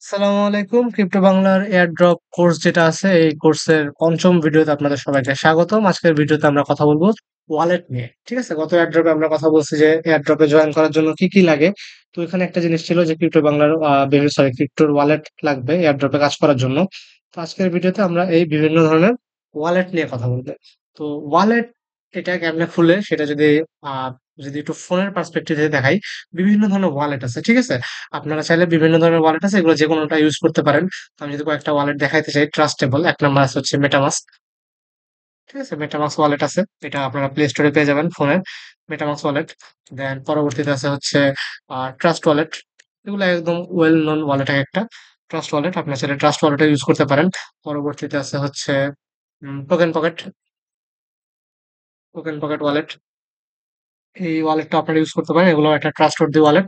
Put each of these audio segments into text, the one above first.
আসসালামু আলাইকুম। ক্রিপ্টো বাংলার এয়ারড্রপ কোর্স যেটা আছে, এই কোর্সের পঞ্চম ভিডিওতে আপনাদের সবাইকে স্বাগতম। আজকের ভিডিওতে আমরা কথা বলবো ওয়ালেট নিয়ে। ঠিক আছে? গত এয়ারড্রপে আমরা কথা বলছি যে এয়ারড্রপে জয়েন করার জন্য কি কি লাগে। তো এখানে একটা জিনিস ছিল যে ক্রিপ্টো বাংলার ক্রিপ্টোর ওয়ালেট লাগবে এয়ারড্রপে কাজ করার জন্য। তো আজকের ভিডিওতে আমরা এই বিভিন্ন ধরনের ওয়ালেট নিয়ে কথা বলবো। তো ওয়ালেট এটা কেমনে খুলে সেটা আহ যদি একটু ফোনের পার্সপেক্টিভ থেকে দেখাই, বিভিন্ন ধরনের ওয়ালেট আছে। ঠিক আছে? আপনারা চাইলে বিভিন্ন ধরনের ওয়ালেট আছে, এগুলো যে কোনোটা ইউজ করতে পারেন। তো আমি যদি কয়েকটা ওয়ালেট দেখাইতে চাই, ট্রাস্টেবল এক নাম্বার আছে হচ্ছে মেটামাস্ক। ঠিক আছে? মেটামাস্ক ওয়ালেট আছে, এটা আপনারা প্লে স্টোরে পেয়ে যাবেন ফোনে। MetaMask wallet. দেন পরবর্তীতে আছে হচ্ছে ট্রাস্ট ওয়ালেট। এগুলো একদম ওয়েল নোন ওয়ালেট একটা। ট্রাস্ট ওয়ালেট আপনার চাইলে ট্রাস্ট ওয়ালেট ইউজ করতে পারেন। পরবর্তীতে আছে হচ্ছে token pocket. Token pocket wallet, এই ওয়ালেটটা আপনারা ইউজ করতে পারেন, এগুলো একটা ট্রাস্ট ওয়ালেট।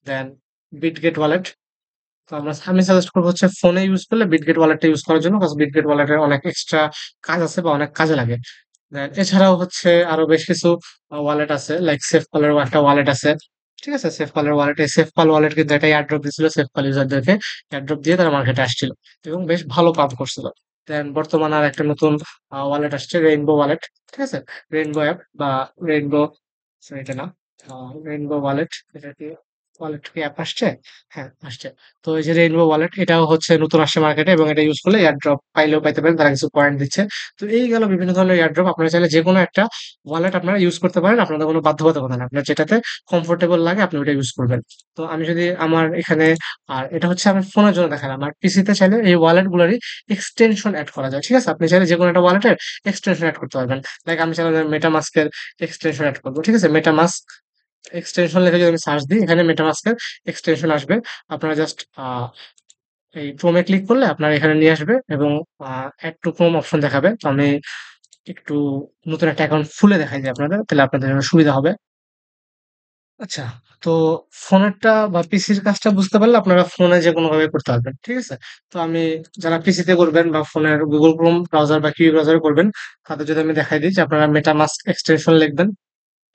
দেন বিটগেট ওয়ালেট। তো আমি সাজেস্ট করবো হচ্ছে ফোনে ইউজ করলে বিটগেট ওয়ালেটটা ইউজ করার জন্য, কারণ বিটগেট ওয়ালেটের অনেক এক্সট্রা কাজ আছে বা অনেক কাজে লাগে। Then এছাড়াও হচ্ছে আরো বেশ কিছু ওয়ালেট আছে, লাইক সেফ কলের একটা ওয়ালেট আছে। ঠিক আছে? সেফ কলের ওয়ালেট, এই সেফ কল ওয়ালেট কিন্তু একটা এয়ারড্রপ দিছিল সেফ কল ইউজারদেরকে। এয়ারড্রপ দিয়ে তারা মার্কেটে আসছিল এবং বেশ ভালো পাম্প করছিল। দেন বর্তমানে আর একটা নতুন ওয়ালেট আসছে, রেইনবো ওয়ালেট। ঠিক আছে? রেইনবো অ্যাপ বা রেইনবো, এটা না, রেইনবো ওয়ালেট। এটা কি ওয়ালেট কি অ্যাপ আসছে? হ্যাঁ, আসছে। তো এই যে রেইনবো ওয়ালেট, এটাও হচ্ছে নতুন আসছে মার্কেটে এবং এটা ইউজ করলে এয়ারড্রপ পাইলেও পাইতে পারেন, তারা কিছু পয়েন্ট দিচ্ছে। তো এই গেল বিভিন্ন ধরনের এয়ারড্রপ। আপনারা চাইলে যেকোনো একটা ওয়ালেট আপনারা ইউজ করতে পারেন, আপনাদের কোনো বাধ্যবাধকতা নেই, আপনার যেটাতে কমফোর্টেবল লাগে আপনি ওটা ইউজ করবেন। তো আমি যদি আমার এখানে, আর এটা হচ্ছে আমি ফোনের জন্য দেখালাম, আর পিসিতে চাইলে এই ওয়ালেট গুলোরই এক্সটেনশন অ্যাড করা যায়। ঠিক আছে? আপনি চাইলে যেকোনো একটা ওয়ালেটের এক্সটেনশন অ্যাড করতে পারবেন। লাইক আমি চাইলে মেটামাস্কের এক্সটেনশন অ্যাড করবো। ঠিক আছে? মেটামাস্ক এক্সটেনশন লিখে যদি আমি সার্চ দিই, এখানে মেটামাস্কের এক্সটেনশন আসবে। আপনারা জাস্ট এই ক্রোমে ক্লিক করলে আপনার এখানে নিয়ে আসবে এবং অ্যাড টু ক্রোম অপশন দেখাবে। তো আমি একটু নতুন একটা অ্যাকাউন্ট খুলে দেখাই দিই আপনাদের, তাহলে আপনাদের জন্য সুবিধা হবে। আচ্ছা, তো ফোনেরটা বা পিসির কাজটা বুঝতে পারলে আপনারা ফোনে যে কোনো ভাবে করতে পারবেন। ঠিক আছে? তো আমি, যারা পিসিতে করবেন বা ফোনের গুগল ক্রোম ব্রাউজার বা কিউ ব্রাউজারে করবেন, তাদের যদি আমি দেখাই দিই যে আপনারা মেটামাস্ক এক্সটেনশন লিখবেন।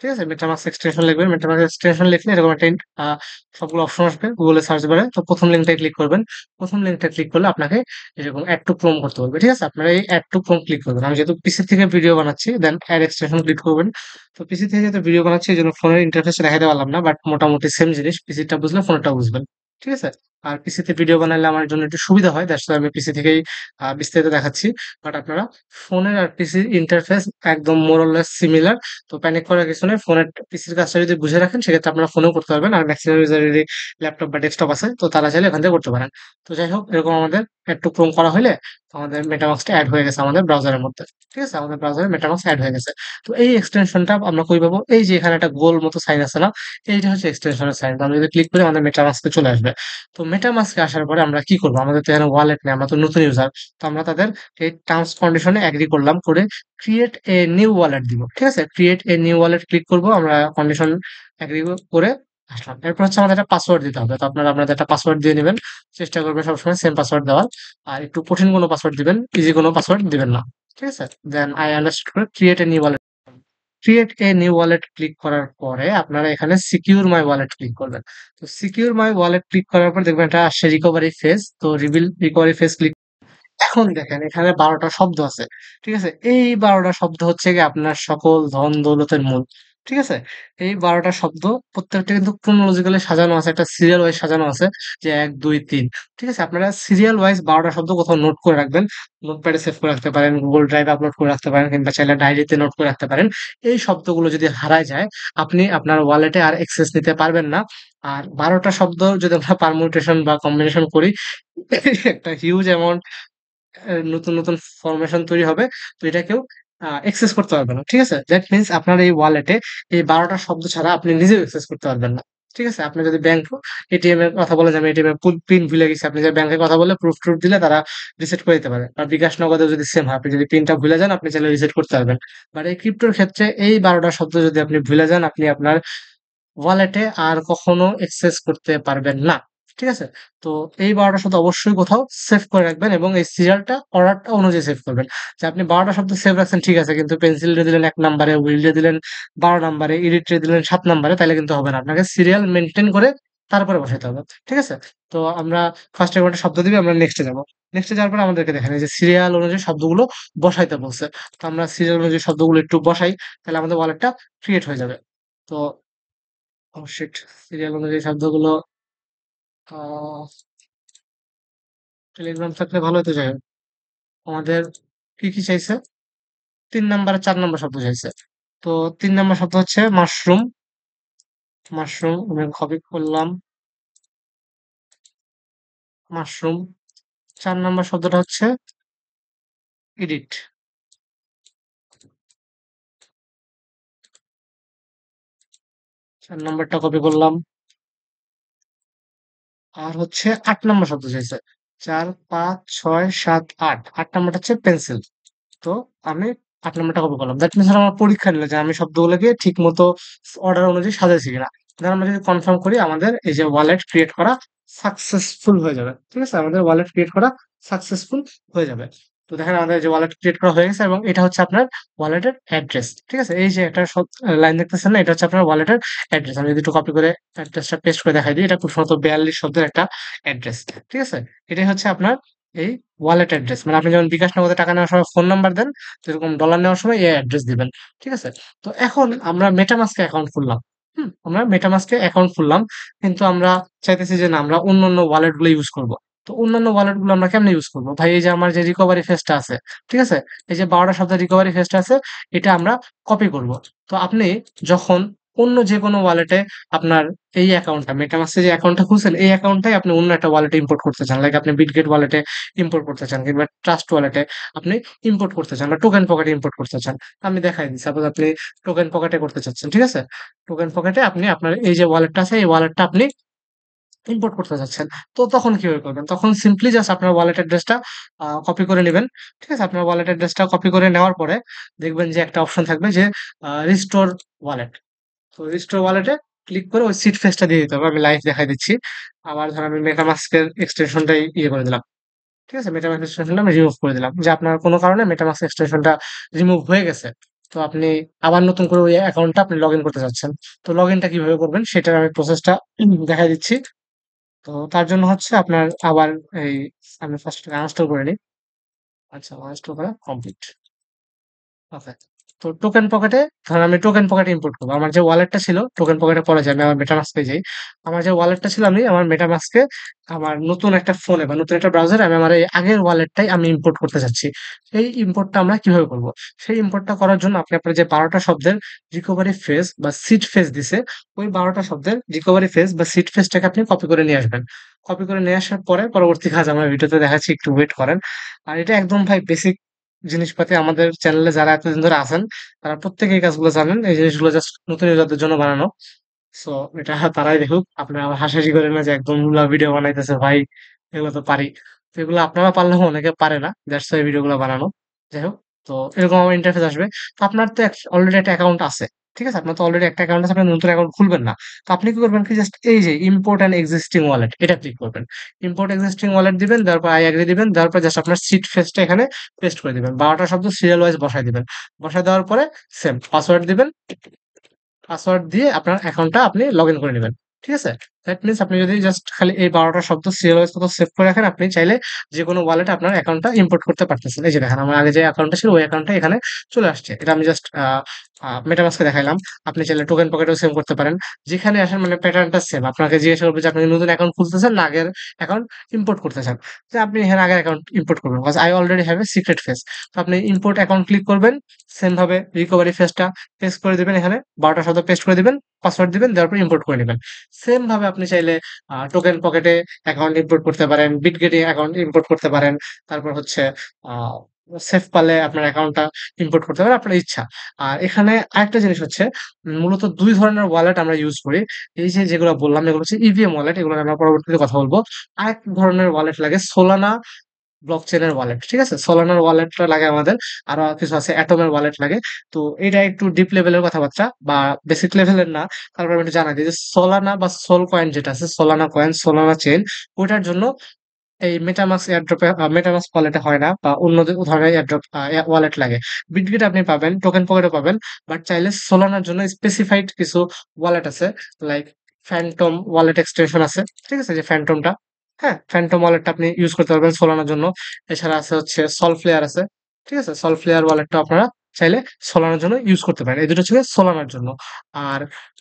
ঠিক আছে? মেটামাস্ক এক্সটেনশন লিখবেন। মেটামাস্ক এক্সটেনশন লিখলে এরকম একটা আহ, সবগুলো অপশন আসবে গুগলে সার্চ বারে। তো প্রথম লিঙ্কটা ক্লিক করবেন। প্রথম লিঙ্কটা ক্লিক করলে আপনাকে এরকম অ্যাড টু ক্রোম করতে হবে। ঠিক আছে? আপনারা এই অ্যাড টু ক্রোম ক্লিক করবেন। আমি যেহেতু পিসি থেকে ভিডিও বানাচ্ছি, দেন অ্যাড এক্সটেনশন ক্লিক করবেন। তো পিসি থেকে যেহেতু ভিডিও বানাচ্ছি, এই জন্য ফোনের ইন্টারফেস দেখাতে পারলাম না, বাট মোটামুটি সেম জিনিস, পিসিটা বুঝলে ফোনটা বুঝবেন। ঠিক আছে? আর পিসিতে ভিডিও বানালে আমার জন্য একটু সুবিধা হয়, দ্যাটস আমি পিসি থেকেই বিস্তারিত দেখাচ্ছি। বাট আপনারা ফোনের আর পিসির ইন্টারফেস একদম মোরলেস সিমিলার। তো প্যানিক করার কিছু নেই, ফোনের পিসির কাজটা যদি বুঝে রাখেন সেক্ষেত্রে আপনারা ফোনেও করতে পারবেন, আর ম্যাক্সিমাম ইউজারেরই ল্যাপটপ বা ডেস্কটপ আছে, তো তারা চাইলে এখান থেকে করতে পারেন। তো যাই হোক, এরকম আমাদের একটু ক্রোম করা হলে আমাদের মেটামাক্সটা অ্যাড হয়ে গেছে আমাদের ব্রাউজারের মধ্যে। ঠিক আছে? আমাদের ব্রাউজারে মেটামাক্স অ্যাড হয়ে গেছে। তো এই এক্সটেনশনটা আমরা কই পাবো? এই যে এখানে একটা গোল মতো সাইন আছে না, এইটা হচ্ছে এক্সটেনশনের সাইন। আমরা যদি ক্লিক করি আমাদের মেটামাক্সে চলে আসবে। তো মেটামাস্কে আসার পরে আমরা কি করবো? আমাদের তো এখানে ওয়ালেট নেই, আমরা তো নতুন ইউজার। তো আমরা তাদের এই টার্মস কন্ডিশনে এগ্রি করলাম, করে ক্রিয়েট এ নিউ ওয়ালেট দিব। ঠিক আছে? Create a new wallet click করব আমরা, কন্ডিশন এগ্রি করে আসলাম। এরপর হচ্ছে আমাদের একটা পাসওয়ার্ড দিতে হবে। তো আপনারা আপনাদের একটা পাসওয়ার্ড দিয়ে নেবেন, চেষ্টা করবেন সবসময় সেম পাসওয়ার্ড দেওয়ার। আর একটু কঠিন কোনো পাসওয়ার্ড দিবেন, ইজি কোনো পাসওয়ার্ড দিবেন না। ঠিক আছে? দেন আই আন্ডারস্টুড করে create a new wallet. Create a new wallet click করার পরে আপনারা এখানে সিকিউর মাই ওয়ালেট ক্লিক করবেন। তো সিকিউর মাই ওয়ালেট ক্লিক করার পর দেখবেন এটা আসছে রিকভারি ফেজ। তো রিভিল রিকভারি ফেজ ক্লিক, এখন দেখেন এখানে ১২টা শব্দ আছে। ঠিক আছে? এই ১২টা শব্দ হচ্ছে গিয়ে আপনার সকল ধন দৌলতের মূল। ঠিক আছে? এই ১২টা শব্দ প্রত্যেকটা কিন্তু chronologically সাজানো আছে, একটা সিরিয়াল ওয়াইজ সাজানো আছে, যে ১, ২, ৩। ঠিক আছে? আপনারা সিরিয়াল ওয়াইজ ১২টা শব্দ কোথাও নোট করে রাখবেন। নোটপ্যাডে সেভ করে রাখতে পারেন, গুগল ড্রাইভে আপলোড করে রাখতে পারেন, কিংবা চাইলে ডায়েরিতে নোট করে রাখতে পারেন। এই শব্দগুলো যদি হারায় যায়, আপনি আপনার ওয়ালেটে আর অ্যাক্সেস নিতে পারবেন না। আর ১২টা শব্দ যদি আমরা পারমুটেশন বা কম্বিনেশন করি, একটা হিউজ অ্যামাউন্ট নতুন ফরমেশন তৈরি হবে। তো এটা কেউ অ্যাক্সেস করতে পারবে না। ঠিক আছে? দ্যাট মিনস আপনার এই ওয়ালেটে এই ১২টা শব্দ ছাড়া আপনি নিজেও অ্যাক্সেস করতে পারবেন না। ঠিক আছে? আপনি যদি ব্যাংক এটিএম এর কথা বলে যে আমি এটিএম এর পিন ভুলে গেছি, আপনি যে ব্যাংকে কথা বলে প্রুফ টুফ দিলে তারা রিসেট করে দিতে পারে। আর বিকাশ নগদেও যদি সেম হয়, আপনি যদি পিনটা ভুলে যান আপনি চাইলে রিসেট করতে পারবেন। বাট এই ক্রিপ্টোর ক্ষেত্রে এই ১২টা শব্দ যদি আপনি ভুলে যান, আপনি আপনার ওয়ালেটে আর কখনো অ্যাক্সেস করতে পারবেন না। ঠিক আছে? তো এই ১২টা শব্দ অবশ্যই কোথাও সেভ করে রাখবেন এবং এই সিরিয়ালটা অর্ডারটা অনুযায়ী সেভ করবেন। যে আপনি ১২টা শব্দ সেভ রাখছেন ঠিক আছে, কিন্তু পেন্সিল দিয়ে দিলেন ১ নাম্বারে, হুইল দিয়ে দিলেন ১২ নাম্বারে, এডিট দিয়ে দিলেন ৭ নাম্বারে, তাইলে কিন্তু হবে না। আপনাকে সিরিয়াল মেইনটেইন করে তারপরে বসাইতে হবে। ঠিক আছে? তো আমরা ফার্স্ট এ একটা শব্দ দিবি, আমরা নেক্সট এ যাবো। নেক্সট এ যাওয়ার পরে আমাদেরকে দেখেন এই যে সিরিয়াল অনুযায়ী শব্দগুলো বসাইতে বলছে। তো আমরা সিরিয়াল অনুযায়ী শব্দগুলো একটু বসাই, তাহলে আমাদের ওয়ালেটটা ক্রিয়েট হয়ে যাবে। তো ওহ শিট! সিরিয়াল অনুযায়ী শব্দগুলো আ টেলিগ্রাম থাকলে ভালো হতো। যাই হোক, আমাদের কি চাইছে? ৩ নাম্বার আর ৪ নাম্বার শব্দ চাইছে। তো ৩ নাম্বার শব্দ হচ্ছে মাশরুম, মাশরুম আমি কপি করলাম, মাশরুম। ৪ নাম্বার শব্দটা হচ্ছে এডিট। ৪ নাম্বারটা কপি করলাম। আর হচ্ছে ৮ নাম্বার শব্দ চাইছে। ৪, ৫, ৬, ৭, ৮। ৮ নাম্বারটা হচ্ছে পেন্সিল। তো আমি ৮ নাম্বারটা কপি করলাম। দ্যাট মিনস আমার পরীক্ষা নিল যে আমি শব্দগুলোকে ঠিকমতো অর্ডার অনুযায়ী সাজাইছি কিনা। দেন আমরা যদি কনফার্ম করি আমাদের এই যে ওয়ালেট ক্রিয়েট করা সাকসেসফুল হয়ে যাবে। ঠিক আছে? আমাদের ওয়ালেট ক্রিয়েট করা সাকসেসফুল হয়ে যাবে। তো দেখেন আমাদের যে ওয়ালেট ক্রিয়েট করা হয়ে গেছে এবং এটা হচ্ছে আপনার ওয়ালেটের অ্যাড্রেস। ঠিক আছে? এই যে একটা লাইন দেখতেছেন না? এটা হচ্ছে আপনার ওয়ালেটের অ্যাড্রেস। আমি যদি একটু কপি করে অ্যাড্রেসটা পেস্ট করে দেখাই দিই। এটা খুব সম্ভবত ৪২ শব্দের একটা অ্যাড্রেস। ঠিক আছে? এটাই হচ্ছে আপনার এই ওয়ালেট অ্যাড্রেস। মানে আপনি যেমন বিকাশ নগদে টাকা নেওয়ার সময় ফোন নাম্বার দেন, যেরকম ডলার নেওয়ার সময় এই অ্যাড্রেস দিবেন। ঠিক আছে? তো এখন আমরা মেটামাস্ক এ অ্যাকাউন্ট খুললাম। আমরা মেটামাস্ক এ অ্যাকাউন্ট খুললাম। কিন্তু আমরা চাইতেছি যে না আমরা অন্যান্য ওয়ালেট গুলো ইউজ করব। তো অন্যান্য ওয়ালেট গুলো আমরা কেমনে ইউজ করব? ভাই এই যে আমার যে রিকভারি ফেজটা আছে, ঠিক আছে? এই যে ১২ টা শব্দের রিকভারি ফেজটা আছে, এটা আমরা কপি করব। তো আপনি যখন অন্য যেকোনো ওয়ালেটে আপনার এই অ্যাকাউন্টটা মেটামাস্ক এ যে অ্যাকাউন্টটা খুলছেন, এই অ্যাকাউন্টটাই আপনি অন্য একটা ওয়ালেটে ইম্পোর্ট করতে চান। লাইক আপনি বিটগেট ওয়ালেটে ইম্পোর্ট করতে চান কিংবা ট্রাস্ট ওয়ালেটে আপনি ইম্পোর্ট করতে চান বা টোকেন পকেটে ইম্পোর্ট করতে চান। আমি দেখাই দিই। সাপোজ আপনি টোকেন পকেটে করতে চাচ্ছেন। ঠিক আছে? টোকেন পকেটে আপনি আপনার এই যে ওয়ালেটটা আছে, এই ওয়ালেটটা আপনি ইম্পোর্ট করতে চাচ্ছেন। তো তখন কিভাবে করবেন? তখন সিম্পলি জাস্ট আপনার ওয়ালেট অ্যাড্রেসটা কপি করে নিবেন। ঠিক আছে? আপনার ওয়ালেট অ্যাড্রেসটা কপি করে নেওয়ার পরে দেখবেন যে একটা অপশন থাকবে যে রিস্টোর ওয়ালেট। তো রিস্টোর ওয়ালেটে ক্লিক করে ওই সিড ফেসটা দিয়ে দিতে হবে। আমি লাইভ দেখাই দিচ্ছি। আবার ধরেন আমি মেটামাস্ক এর এক্সটেনশনটাই ইয়ে করে দিলাম। ঠিক আছে? মেটামাস্ক এক্সটেনশনটা আমি রিমুভ করে দিলাম। যে আপনার কোন কারণে মেটামাস্ক এক্সটেনশনটা রিমুভ হয়ে গেছে। তো আপনি আবার নতুন করে ওই অ্যাকাউন্টটা আপনি লগইন করতে চাচ্ছেন। তো লগইনটা কিভাবে করবেন সেটার আমি প্রসেসটা দেখাই দিচ্ছি। তো তার জন্য হচ্ছে আপনার আবার এই আমি ফার্স্ট আনইনস্টল করে নিই। আচ্ছা আনইনস্টল করা কমপ্লিট। ওকে। তো টোকেন পকেটে ধরেন আমি টোকেন পকেটে ইম্পোর্ট করব। আমার যে ওয়ালেটটা ছিল টোকেন পকেটে পরে যে আমি আমার মেটামাস্কে যাই। আমার যে ওয়ালেটটা ছিল আমি আমার মেটামাস্কে আমার নতুন একটা ফোনে বা নতুন একটা ব্রাউজারে আমি আমার এই আগের ওয়ালেটটাই আমি ইম্পোর্ট করতে চাচ্ছি। সেই ইম্পোর্টটা আমরা কিভাবে করব? সেই ইম্পোর্টটা করার জন্য আপনি আপনার যে ১২ টা শব্দের রিকভারি ফ্রেজ বা সিড ফ্রেজ দিছে, ওই ১২ টা শব্দের রিকভারি ফ্রেজ বা সিড ফ্রেজটাকে আপনি কপি করে নিয়ে আসবেন। কপি করে নিয়ে আসার পরে পরবর্তী কাজ আমরা ভিডিওতে দেখাচ্ছি, একটু ওয়েট করেন। আর এটা একদম ভাই বেসিক জিনিসপাতি। আমাদের চ্যানেলে যারা এতদিন ধরে আছেন তারা প্রত্যেকে এই কাজগুলো জানেন। এই জিনিসগুলো জাস্ট নতুন ইউজারদের জন্য বানানো। সো এটা তারাই দেখুক। আপনারা আবার হাসাহাসি করেন না যে একদম মূলা ভিডিও বানাইতেছে ভাই, এগুলো তো পারি। তো এগুলো আপনারা পারলেও অনেকে পারে না। দ্যাটস ওয়াই ভিডিওগুলো বানানো। যাই হোক, তো এরকম আমার ইন্টারফেস আসবে। তো আপনার তো অলরেডি একটা অ্যাকাউন্ট আছে। ঠিক আছে? আপনার তো অলরেডি একটা অ্যাকাউন্ট আছে, আপনি নতুন অ্যাকাউন্ট খুলবেন না। তো আপনি কি করবেন কি জাস্ট এই যে ইম্পোর্ট অ্যান এক্সিস্টিং ওয়ালেট এটা ক্লিক করবেন। ইম্পোর্ট এক্সিস্টিং ওয়ালেট দিবেন, দেওয়ার পর আই এগ্রি দিবেন, দেওয়ার পর জাস্ট আপনার সিট ফেসটা এখানে পেস্ট করে দিবেন। ১২ টা শব্দ সিরিয়াল ওয়াইজ বসায় দিবেন। বসায় দেওয়ার পরে সেম পাসওয়ার্ড দিবেন। পাসওয়ার্ড দিয়ে আপনার অ্যাকাউন্টটা আপনি লগইন করে নিবেন। ঠিক আছে? দ্যাট মিনস আপনি যদি জাস্ট খালি এই ১২ টা শব্দ সিরিয়াল ওয়াইজ মতো সেভ করে রাখেন, আপনি চাইলে যেকোনো ওয়ালেটে আপনার অ্যাকাউন্টটা ইম্পোর্ট করতে পারতেছেন। এই যে দেখেন আমার আগে যে অ্যাকাউন্টটা ছিল ওই অ্যাকাউন্টটা এখানে চলে আসছে। এটা আমি জাস্ট মেটামাস্কে দেখাইলাম। আপনি চাইলে টোকেন পকেটেও সেভ করতে পারেন। যেখানে আসেন মানে প্যাটার্নটা সেম। আপনাকে জিজ্ঞাসা করবে যে আপনি নতুন অ্যাকাউন্ট খুলতেছেন না আগের অ্যাকাউন্ট ইম্পোর্ট করতে চান। যে আপনি এখানে আগের অ্যাকাউন্ট ইম্পোর্ট করবেন। Cause I already have a secret face। তো আপনি ইম্পোর্ট অ্যাকাউন্ট ক্লিক করবেন। সেম ভাবে রিকভারি ফেজটা পেস্ট করে দিবেন এখানে। ১২ টা শব্দ পেস্ট করে দিবেন, পাসওয়ার্ড দিবেন, দেওয়ার পর ইম্পোর্ট করে নিবেন। সেম ভাবে আপনি চাইলে টোকেন পকেটে অ্যাকাউন্ট ইম্পোর্ট করতে পারেন, বিটগেটে অ্যাকাউন্ট ইম্পোর্ট করতে পারেন। তারপর হচ্ছে আ সেফ পালে আপনার অ্যাকাউন্টটা ইম্পোর্ট করতে পারেন, আপনার ইচ্ছা। আর এখানে আরেকটা জিনিস হচ্ছে মূলত ২ ধরনের ওয়ালেট আমরা ইউজ করি। এই যে যেগুলো বললাম এগুলো হচ্ছে EVM ওয়ালেট, এগুলো নিয়ে আমরা পরবর্তীতে কথা বলব। আরেক ধরনের ওয়ালেট লাগে Solana ব্লকচেইনের ওয়ালেট। ঠিক আছে? সোলানার ওয়ালেটটা লাগে আমাদের। আরো কিছু আছে অ্যাটমের ওয়ালেট লাগে। তো এটা একটু ডিপ লেভেলের কথাবার্তা বা বেসিক লেভেলের না। তারপর আমি একটু জানাই দিই যে সোলানা বা সোল কয়েন যেটা আছে, সোলানা কয়েন, সোলানা চেইন ওইটার জন্য এই মেটামাস্ক এয়ারড্রপে মেটামাস্ক ওয়ালেটে হয় না বা অন্য ধরনের এয়ারড্রপ ওয়ালেট লাগে। বিটগেট আপনি পাবেন, টোকেন পকেটও পাবেন। বাট চাইলে সোলানার জন্য স্পেসিফাইড কিছু ওয়ালেট আছে লাইক ফ্যান্টম ওয়ালেট এক্সটেনশন আছে। ঠিক আছে? যে ফ্যান্টমটা, হ্যাঁ? ফ্যান্টম ওয়ালেটটা আপনি ইউজ করতে পারবেন সোলানার জন্য। এছাড়া আছে হচ্ছে সলফ্লেয়ার আছে। ঠিক আছে? সলফ্লেয়ার ওয়ালেটটা আপনারা চাইলে সোলানার জন্য ইউজ করতে পারেন। এই দুটো ছিল সোলানার জন্য। আর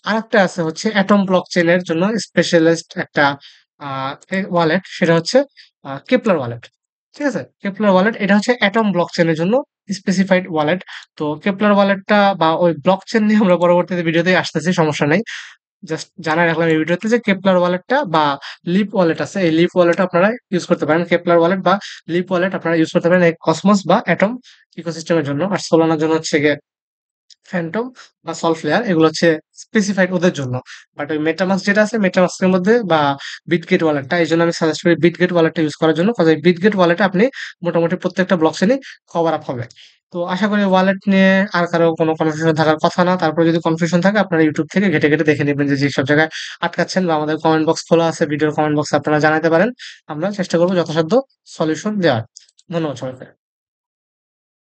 আরেকটা আছে হচ্ছে অ্যাটম ব্লকচেইন এর জন্য স্পেশালিস্ট একটা আ ওয়ালেট, সেটা হচ্ছে কেপলার ওয়ালেট। ঠিক আছে? কেপলার ওয়ালেট এটা হচ্ছে অ্যাটম ব্লকচেইন এর জন্য স্পেসিফাইড ওয়ালেট। তো কেপলার ওয়ালেটটা বা ওই ব্লকচেইন নিয়ে আমরা পরবর্তীতে ভিডিওতেই আসতেছি, সমস্যা নাই। জাস্ট জানায় রাখলাম এই ভিডিওতে যে কেপলার ওয়ালেটটা বা লিপ ওয়ালেট আছে। এই লিপ ওয়ালেট আপনারা ইউজ করতে পারেন। কেপলার ওয়ালেট বা লিপ ওয়ালেট আপনারা ইউজ করতে পারেন এই কসমোস বা অ্যাটম ইকোসিস্টেমের জন্য। আর সোলানার জন্য হচ্ছে গিয়ে ফ্যান্টম বা সলফ্লেয়ার, এগুলো হচ্ছে স্পেসিফাইড ওদের জন্য। বাট ওই মেটামাস্ক যেটা আছে, মেটামাস্কের মধ্যে বা বিটগেট ওয়ালেটটা, এই জন্য আমি সাজেস্ট করি বিটগেট ওয়ালেটটা ইউজ করার জন্য। কারণ এই বিটগেট ওয়ালেটে আপনি মোটামুটি প্রত্যেকটা ব্লকচেনই কভার আপ হবে। তো আশা করি ওয়ালেট নিয়ে আর কারো কোনো কনফিউশন থাকার কথা না। তারপরে যদি কনফিউশন থাকে আপনারা ইউটিউব থেকে ঘেটে ঘেটে দেখে নেবেন যে যেসব জায়গায় আটকাচ্ছেন, বা আমাদের কমেন্ট বক্স খোলা আছে, ভিডিওর কমেন্ট বক্সে আপনারা জানাতে পারেন। আমরা চেষ্টা করবো যথাসাধ্য সলিউশন দেওয়ার। ধন্যবাদ সবাইকে।